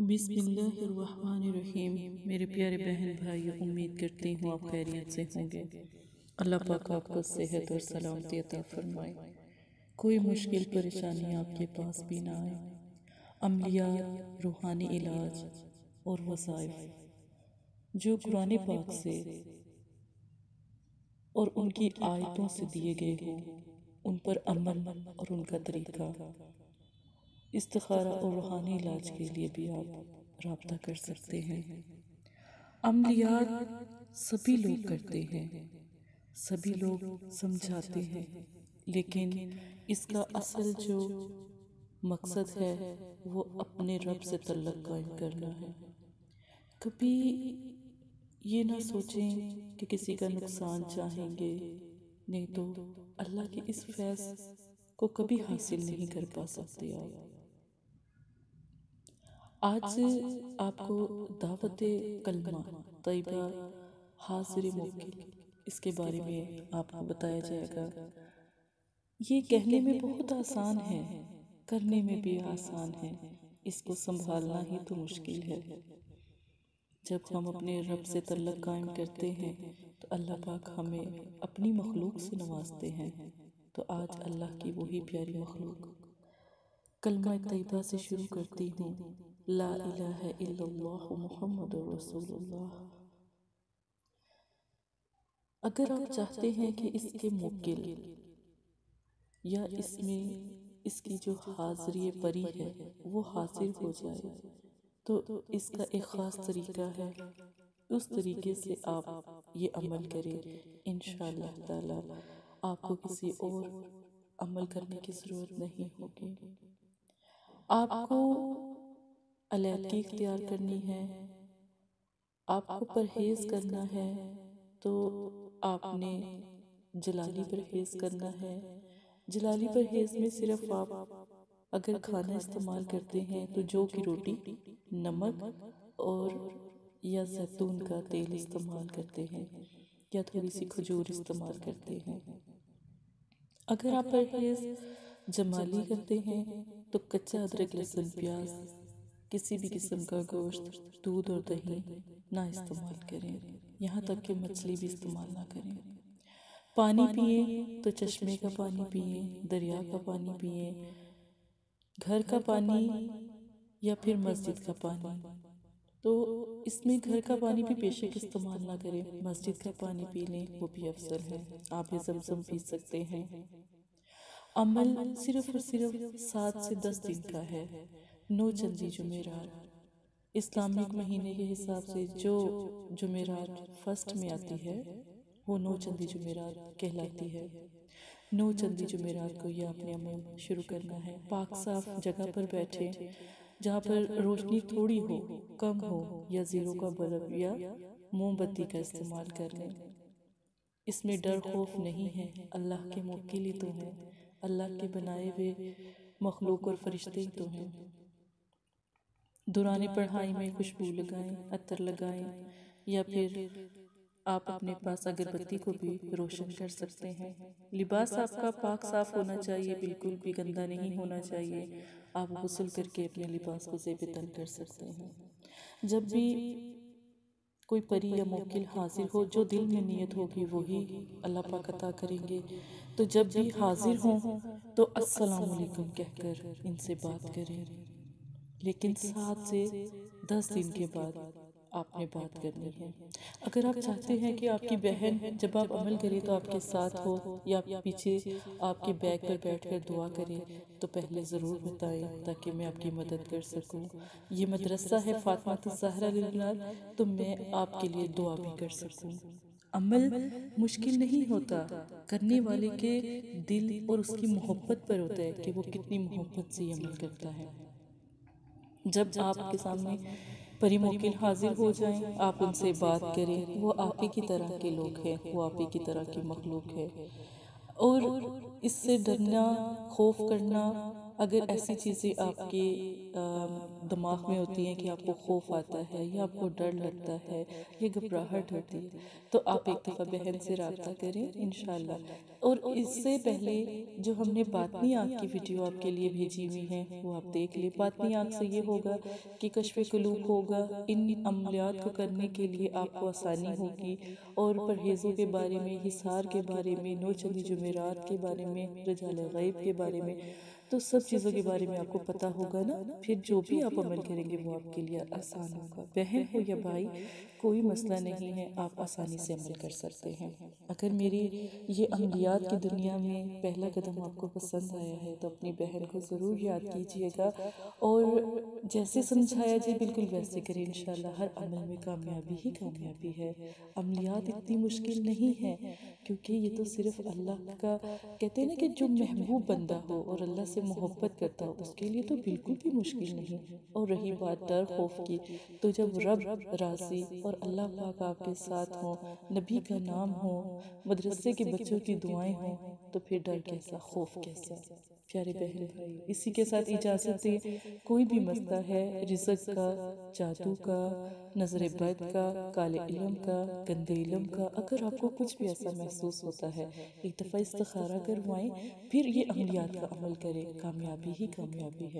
بسم اللہ الرحمن الرحیم۔ میرے پیارے بہن بھائیو، امید کرتی ہوں آپ خیریت سے ہوں گے۔ اللہ پاک آپ کو صحت اور سلامتی عطا فرمائے، کوئی مشکل پریشانی آپ کے پاس بھی نہ آئے۔ عملیات، روحانی علاج اور وظائف جو قرآن پاک سے اور ان کی آیتوں سے دیے گئے ہوں، ان پر عمل اور ان کا طریقہ، استخارہ اور روحانی علاج کے لیے بھی آپ رابطہ کر سکتے ہیں۔ عملیات سبھی لوگ کرتے ہیں، سبھی لوگ سمجھاتے ہیں، لیکن اس کا اصل جو مقصد ہے وہ اپنے رب سے تعلق قائم کرنا ہے۔ کبھی یہ نہ سوچیں کہ کسی کا نقصان چاہیں گے، نہیں تو اللہ کے اس فیض کو کبھی حاصل نہیں کر پا سکتے آپ۔ آج آپ کو دعوت کلمہ طیبہ حاضر موکل اس کے بارے میں آپ کو بتایا جائے گا۔ یہ کہنے میں بہت آسان ہے، کرنے میں بھی آسان ہے، اس کو سنبھالنا ہی تو مشکل ہے۔ جب ہم اپنے رب سے تعلق قائم کرتے ہیں تو اللہ پاک ہمیں اپنی مخلوق سے نوازتے ہیں۔ تو آج اللہ کی وہی پیاری مخلوق کلمہ طیبہ سے شروع کرتی ہوں، لا الہ الا اللہ محمد رسول اللہ۔ اگر آپ چاہتے ہیں کہ اس کے موکل یا اس میں اس کی جو حاضری پری ہے وہ حاضر ہو جائے تو اس کا ایک خاص طریقہ ہے، اس طریقے سے آپ یہ عمل کریں، انشاءاللہ تعالی آپ کو کسی اور عمل کرنے کی ضرورت نہیں ہوگی۔ آپ کو علیحدگی اختیار کرنی ہے، آپ کو پرہیز کرنا ہے، تو آپ نے جلالی پرہیز کرنا ہے۔ جلالی پرہیز میں صرف آپ اگر کھانا استعمال کرتے ہیں تو جو کی روٹی، نمک اور یا زیتون کا تیل استعمال کرتے ہیں، یا تھوڑی سی کھجور استعمال کرتے ہیں۔ اگر آپ پرہیز جمالی کرتے ہیں تو کچا ادرک، لہسن، پیاز، کسی بھی قسم کا گوشت، دودھ اور دہی نہ استعمال کریں، یہاں تک کہ مچھلی بھی استعمال نہ کریں۔ پانی پئیں تو چشمے کا پانی پئیں، دریا کا پانی پئیں، گھر کا پانی یا پھر مسجد کا پانی۔ تو اس میں گھر کا پانی بھی بے شک استعمال نہ کریں، مسجد کا پانی پی لیں، وہ بھی افضل ہے۔ آپ زمزم پی سکتے ہیں۔ عمل صرف اور صرف 7 سے 10 دن کا ہے، 9 چندی جمعرات۔ اسلامک مہینے کے حساب سے جو جمعرات فرسٹ میں آتی ہے وہ 9 چندی جمعرات کہلاتی ہے۔ 9 چندی جمعرات کو یہ آپ نے عمل شروع کرنا ہے۔ پاک صاف جگہ پر بیٹھیں جہاں پر روشنی تھوڑی ہو، کم ہو، یا زیرو کا بلب یا موم بتی کا استعمال کر لیں۔ اس میں ڈر خوف نہیں ہے، اللہ کے موکل ہی تو ہیں، اللہ کے بنائے ہوئے مخلوق اور فرشتے ہی تو ہیں۔ دوران پڑھائی میں خوشبو لگائیں، عطر لگائیں، یا پھر آپ اپنے پاس اگربتی کو بھی روشن کر سکتے ہیں۔ لباس آپ کا پاک صاف ہونا چاہیے، بالکل بھی گندا نہیں ہونا چاہیے۔ آپ غسل کر کے اپنے لباس کو زیب تن کر سکتے ہیں۔ جب بھی کوئی پری یا موکل حاضر ہو، جو دل میں نیت ہوگی وہی اللہ پاک عطا کریں گے۔ تو جب بھی حاضر ہوں تو السلام علیکم کہہ کر ان سے بات کریں، لیکن 7 سے 10 دن کے بعد آپ نے بات کرنی ہے۔ اگر آپ چاہتے ہیں کہ آپ کی بہن جب آپ عمل کریں تو آپ کے ساتھ ہو، یا پیچھے آپ کے بیک پر بیٹھ کر دعا کریں، تو پہلے ضرور بتائیں تاکہ میں آپ کی مدد کر سکوں۔ یہ مدرسہ ہے فاطمہ الزہرا للبنات، تو میں آپ کے لیے دعا بھی کر سکوں۔ عمل مشکل نہیں ہوتا، کرنے والے کے دل اور اس کی محبت پر ہوتا ہے کہ وہ کتنی محبت سے یہ عمل کرتا ہے۔ جب آپ کے سامنے پری موکل حاضر ہو جائیں، آپ ان سے بات کریں، وہ آپ ہی کی طرح کے لوگ ہیں، وہ آپ ہی کی طرح کی مخلوق ہے۔ اور اس سے ڈرنا، خوف کرنا، اگر ایسی چیزیں آپ کے دماغ میں ہوتی ہیں کہ آپ کو خوف آتا ہے یا آپ کو ڈر لگتا ہے یا گھبراہٹ ہوتی ہے، تو آپ ایک دفعہ بہن سے رابطہ کریں انشاءاللہ۔ اور اس سے پہلے جو ہم نے باطنی آنکھ کی ویڈیو آپ کے لیے بھیجی ہوئی ہیں وہ آپ دیکھ لیں۔ باطنی آنکھ سے یہ ہوگا کہ کشف قلوب ہوگا، ان عملیات کو کرنے کے لیے آپ کو آسانی ہوگی، اور پرہیزوں کے بارے میں، حصار کے بارے میں، نو چندی جمعرات کے بارے میں، رجال غیب کے بارے میں، تو سب چیزوں کے بارے میں آپ کو پتہ ہوگا نا، پھر جو بھی آپ عمل کریں گے وہ آپ کے لیے آسان ہوگا۔ بہن ہو یا بھائی، کوئی مسئلہ نہیں ہے، آپ آسانی سے عمل کر سکتے ہیں۔ اگر میری یہ عملیات کی دنیا میں پہلا قدم آپ کو پسند آیا ہے تو اپنی بہن کو ضرور یاد کیجئے گا، اور جیسے سمجھایا جائے بالکل ویسے کریں، انشاءاللہ ہر عمل میں کامیابی ہی کامیابی ہے۔ عملیات اتنی مشکل نہیں ہے، کیونکہ یہ تو صرف اللہ کا، کہتے ہیں نا کہ جو محبوب بندہ ہو اور اللہ سے محبت کرتا ہو اس کے لیے تو بالکل بھی مشکل نہیں۔ اور رہی بات ڈر خوف کی، تو جب رب راضی اور اللہ پاک آپ کے ساتھ ہوں، نبی کا نام ہو، مدرسے کے بچوں کی دعائیں ہوں، تو پھر ڈر کیسا، خوف کیسا؟ پیارے بہن بھائی، اسی کے ساتھ اجازت دیں، کوئی بھی مسئلہ ہے رزق کا، جادو کا، نظر بد کا، کالے علم کا، گندے علم کا، اگر آپ کو کچھ بھی ایسا محسوس ہوتا ہے، ایک دفعہ استخارہ کروائیں، پھر یہ عملیات کا عمل کریں، کامیابی ہی کامیابی ہے۔